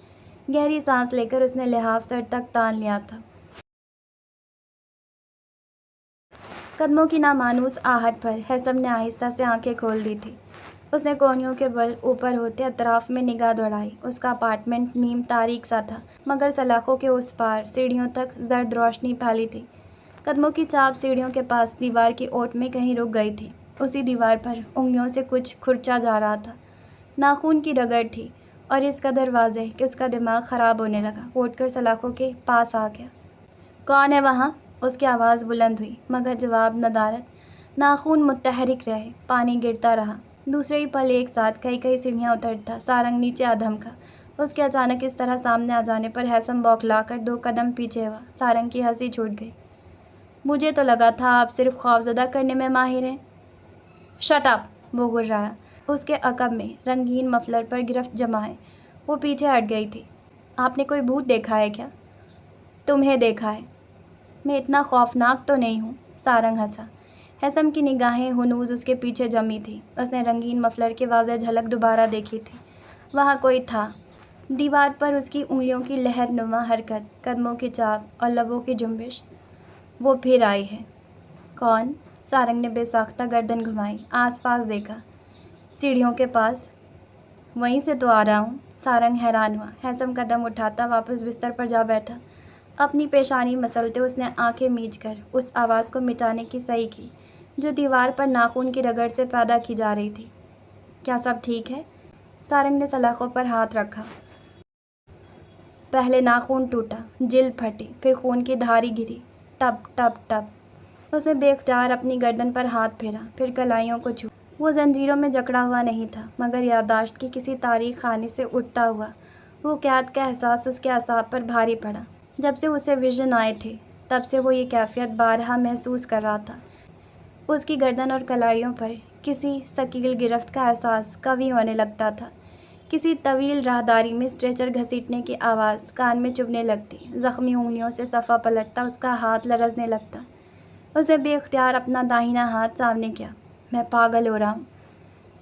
گہری سانس لے کر اس نے لحاف سر تک تان لیا تھا۔ قدموں کی نامانوس آہٹ پر حسب نے آہستہ سے آنکھیں کھول دی تھی۔ اس نے کونیوں کے بل اوپر ہوتے اطراف میں نگاہ دوڑائی۔ اس کا اپارٹمنٹ نیم تاریک سا تھا، مگر سلاخوں کے اس پار سیڑھیوں تک زرد روشنی پھیلی تھی۔ قدموں کی چاپ سیڑھیوں کے پاس دیوار کی اوٹ میں کہیں رک گئی تھی۔ اسی دیوار پر انگلیوں سے کچھ کھرچا جا رہا تھا۔ ناخون کی رگڑ تھی اور اس قدر واضح کہ اس کا دماغ خراب ہونے لگا۔ وہ اٹھ کر سلاخوں کے پاس آ گیا۔ کون ہے وہاں؟ اس کی آواز بلند ہوئی، مگر جواب ندارت۔ ناخون متحرک رہے، پانی گرتا رہا۔ دوسرے ہی پل ایک ساتھ کئی سیڑھیاں اترتا سارنگ نیچے آ دھمکا۔ اس کے اچانک اس طرح سامنے آ جانے پر ہیثم بوکھلا کر 2 قدم پیچھے ہوا۔ سارنگ کی ہنسی چھوٹ گئی۔ مجھے تو لگا تھا آپ صرف خوفزدہ کرنے میں ماہر ہیں۔ شٹ اپ، وہ گررایا۔ اس کے عقب میں رنگین مفلر پر گرفت جمع ہے۔ وہ پیچھے ہٹ گئی تھی۔ آپ نے کوئی بھوت دیکھا ہے کیا؟ تمہیں دیکھا ہے۔ میں اتنا خوفناک تو نہیں ہوں۔ سارنگ ہنسا۔ حسم کی نگاہیں ہنوز اس کے پیچھے جمی تھی۔ اس نے رنگین مفلر کی واضح جھلک دوبارہ دیکھی تھی۔ وہاں کوئی تھا۔ دیوار پر اس کی انگلیوں کی لہر نما حرکت، قدموں کی چاپ اور لبوں کی جنبش۔ وہ پھر آئی ہے۔ کون؟ سارنگ نے بے ساختہ گردن گھمائی، آس پاس دیکھا۔ سیڑھیوں کے پاس۔ وہیں سے تو آ رہا ہوں۔ سارنگ حیران ہوا۔ حسم قدم اٹھاتا واپس بستر پر جا بیٹھا۔ اپنی پیشانی مسلتے اس نے آنکھیں میچ کر اس آواز کو مٹانے کی صحیح کی جو دیوار پر ناخن کی رگڑ سے پیدا کی جا رہی تھی۔ کیا سب ٹھیک ہے؟ سارنگ نے سلاخوں پر ہاتھ رکھا۔ پہلے ناخن ٹوٹا، جلد پھٹی، پھر خون کی دھاری گری، ٹپ ٹپ ٹپ۔ اس نے بے اختیار اپنی گردن پر ہاتھ پھیرا، پھر کلائیوں کو چھوا۔ وہ زنجیروں میں جکڑا ہوا نہیں تھا، مگر یادداشت کی کسی تاریک خانے سے اٹھتا ہوا وہ قید کا احساس اس کے اعصاب پر بھاری پڑا۔ جب سے اسے ویژن آئے تھے تب سے وہ یہ کیفیت بارہا محسوس کر رہا تھا۔ اس کی گردن اور کلائیوں پر کسی ثقیل گرفت کا احساس قوی ہونے لگتا تھا۔ کسی طویل راہداری میں اسٹریچر گھسیٹنے کی آواز کان میں چبھنے لگتی، زخمی انگلیوں سے صفحہ پلٹتا اس کا ہاتھ لرزنے لگتا۔ اسے بے اختیار اپنا داہنا ہاتھ سامنے کیا۔ میں پاگل ہو رہا ہوں،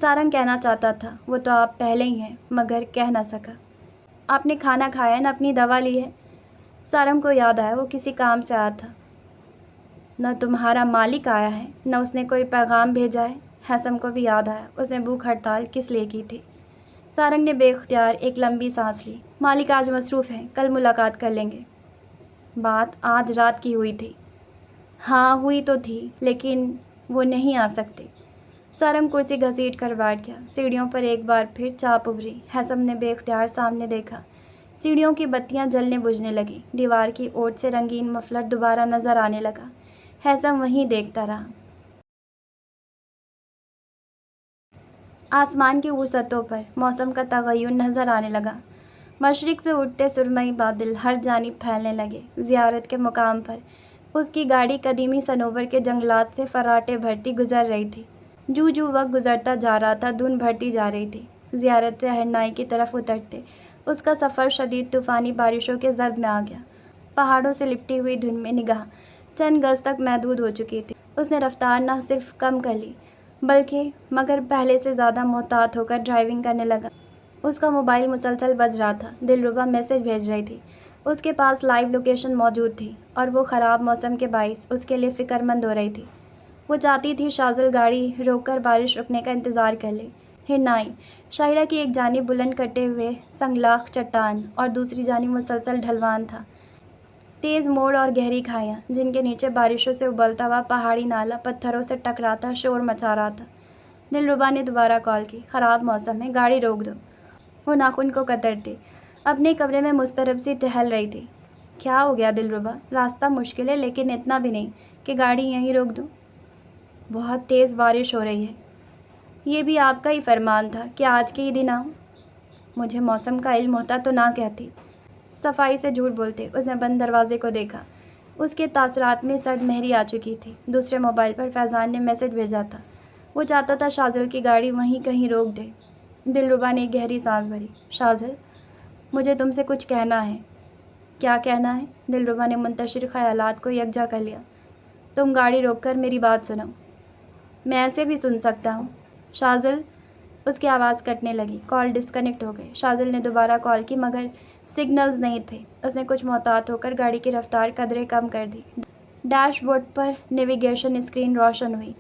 سارنگ کہنا چاہتا تھا۔ وہ تو آپ پہلے ہی ہیں، مگر کہہ نہ سکا۔ آپ نے کھانا کھایا ہے نہ اپنی دوا لی ہے؟ سارنگ کو یاد آیا وہ کسی کام سے آیا تھا۔ نہ تمہارا مالک آیا ہے نہ اس نے کوئی پیغام بھیجا ہے۔ حسم کو بھی یاد آیا اس نے بھوک ہڑتال کس لیے کی تھی۔ سارنگ نے بے اختیار ایک لمبی سانس لی۔ مالک آج مصروف ہیں، کل ملاقات کر لیں گے۔ بات آج رات کی ہوئی تھی۔ ہاں ہوئی تو تھی، لیکن وہ نہیں آ سکتے۔ سارنگ کرسی گھسیٹ کر بیٹھ گیا۔ سیڑھیوں پر ایک بار پھر چاپ ابھری۔ حسم نے بے اختیار سامنے دیکھا۔ سیڑھیوں کی بتیاں جلنے بجھنے لگیں۔ دیوار کی اوٹ سے رنگین مفلر دوبارہ نظر آنے لگا۔ حسم وہیں دیکھتا رہا۔ آسمان کی وسعتوں پر موسم کا تغیر نظر آنے لگا۔ مشرق سے اٹھتے سرمئی بادل ہر جانب پھیلنے لگے۔ زیارت کے مقام پر اس کی گاڑی قدیمی صنوبر کے جنگلات سے فراٹے بھرتی گزر رہی تھی۔ جو وقت گزرتا جا رہا تھا دھند بڑھتی جا رہی تھی۔ زیارت سے ہرنائی کی طرف اترتے اس کا سفر شدید طوفانی بارشوں کے زرد میں آ گیا۔ پہاڑوں سے لپٹی ہوئی دھند میں نگاہ چند گز تک محدود ہو چکی تھی۔ اس نے رفتار نہ صرف کم کر لی بلکہ مگر پہلے سے زیادہ محتاط ہو کر ڈرائیونگ کرنے لگا۔ اس کا موبائل مسلسل بج رہا تھا۔ دلربا میسج بھیج رہی تھی۔ اس کے پاس لائیو لوکیشن موجود تھی اور وہ خراب موسم کے باعث اس کے لیے فکر مند ہو رہی تھی۔ وہ چاہتی تھی شاذل گاڑی روک کر بارش رکنے کا انتظار کر لے۔ ہرنائی شاہراہ کی ایک جانب بلند کٹے ہوئے سنگلاخ چٹان اور دوسری جانب مسلسل ڈھلوان تھا۔ تیز موڑ اور گہری کھائیاں جن کے نیچے بارشوں سے ابلتا ہوا پہاڑی نالا پتھروں سے ٹکراتا شور مچا رہا تھا۔ دلربا نے دوبارہ کال کی۔ خراب موسم ہے، گاڑی روک دو۔ وہ ناخن کو کترتی اپنے کمرے میں مضطرب سی ٹہل رہی تھی۔ کیا ہو گیا دلربا؟ راستہ مشکل ہے لیکن اتنا بھی نہیں کہ گاڑی یہیں روک دوں۔ بہت تیز بارش ہو رہی ہے۔ یہ بھی آپ کا ہی فرمان تھا کہ آج کے ہی دن آؤں۔ مجھے موسم کا علم ہوتا تو نہ کہتی۔ صفائی سے جھوٹ بولتے۔ اس نے بند دروازے کو دیکھا۔ اس کے تاثرات میں سرد مہری آ چکی تھی۔ دوسرے موبائل پر فیضان نے میسج بھیجا تھا۔ وہ چاہتا تھا شاذل کی گاڑی وہیں کہیں روک دے۔ دلربا نے ایک گہری سانس بھری۔ شاذل، مجھے تم سے کچھ کہنا ہے۔ کیا کہنا ہے؟ دلربا نے منتشر خیالات کو یکجا کر لیا۔ تم گاڑی روک کر میری بات سنو۔ میں ایسے بھی سن سکتا ہوں۔ شاذل، اس کی آواز کٹنے لگی۔ کال ڈسکنیکٹ ہو گئی۔ شاذل نے دوبارہ کال کی مگر سگنلز نہیں تھے۔ اس نے کچھ محتاط ہو کر گاڑی کی رفتار قدرے کم کر دی۔ ڈیش بورڈ پر نیویگیشن اسکرین روشن ہوئی۔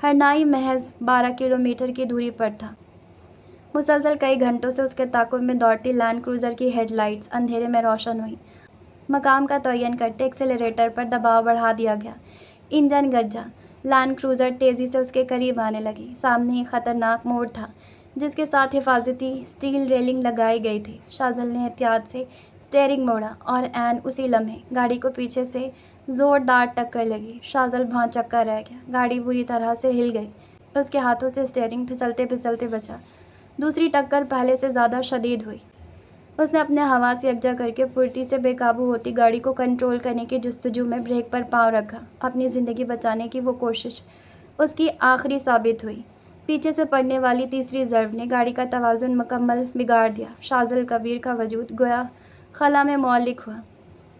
ہرنائی محض 12 کلومیٹر کی دوری پر تھا۔ مسلسل کئی گھنٹوں سے اس کے تعاقب میں دوڑتی لینڈ کروزر کی ہیڈ لائٹس اندھیرے میں روشن ہوئیں۔ مقام کا تعین کرتے ایکسیلریٹر پر دباؤ بڑھا دیا گیا۔ انجن گرجا۔ لینڈ کروزر تیزی سے اس کے قریب آنے لگی۔ سامنے ایک خطرناک موڑ تھا جس کے ساتھ حفاظتی اسٹیل ریلنگ لگائی گئی تھی۔ شاذل نے احتیاط سے اسٹیئرنگ موڑا اور عین اسی لمحے گاڑی کو پیچھے سے زوردار ٹکر لگی۔ شاذل بھونچکا رہ گیا۔ گاڑی بری طرح سے ہل گئی۔ اس کے ہاتھوں سے اسٹیئرنگ پھسلتے پھسلتے بچا۔ دوسری ٹکر پہلے سے زیادہ شدید ہوئی۔ اس نے اپنے حواس یکجا کر کے پھرتی سے بے قابو ہوتی گاڑی کو کنٹرول کرنے کی جستجو میں بریک پر پاؤں رکھا۔ اپنی زندگی بچانے کی وہ کوشش اس کی آخری ثابت ہوئی۔ پیچھے سے پڑنے والی تیسری ضرب نے گاڑی کا توازن مکمل بگاڑ دیا۔ شاذل کبیر کا وجود گویا خلا میں معلق ہوا۔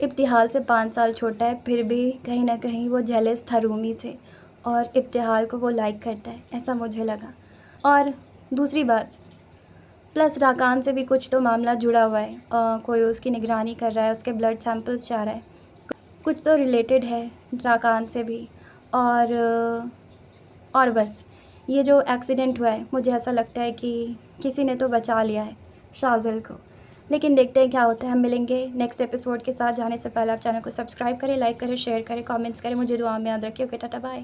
ابتحال سے 5 سال چھوٹا ہے، پھر بھی کہیں نہ کہیں وہ جیلس تھا رومی سے اور ابتحال کو وہ لائک کرتا ہے، ایسا مجھے لگا۔ اور دوسری بات، پلس راکان سے بھی کچھ تو معاملہ جڑا ہوا ہے، کوئی اس کی نگرانی کر رہا ہے، اس کے بلڈ سیمپلز چاہ رہا ہے، کچھ تو ریلیٹڈ ہے راکان سے بھی۔ اور بس یہ جو ایکسیڈنٹ ہوا ہے، مجھے ایسا لگتا ہے کہ کسی نے تو بچا لیا ہے شاذل کو، لیکن دیکھتے ہیں کیا ہوتا ہے۔ ہم ملیں گے نیکسٹ ایپیسوڈ کے ساتھ۔ جانے سے پہلے آپ چینل کو سبسکرائب کریں، لائک کریں، شیئر کریں، کامنٹس کریں، مجھے دعا میں یاد رکھیں۔ Okay, tata, bye.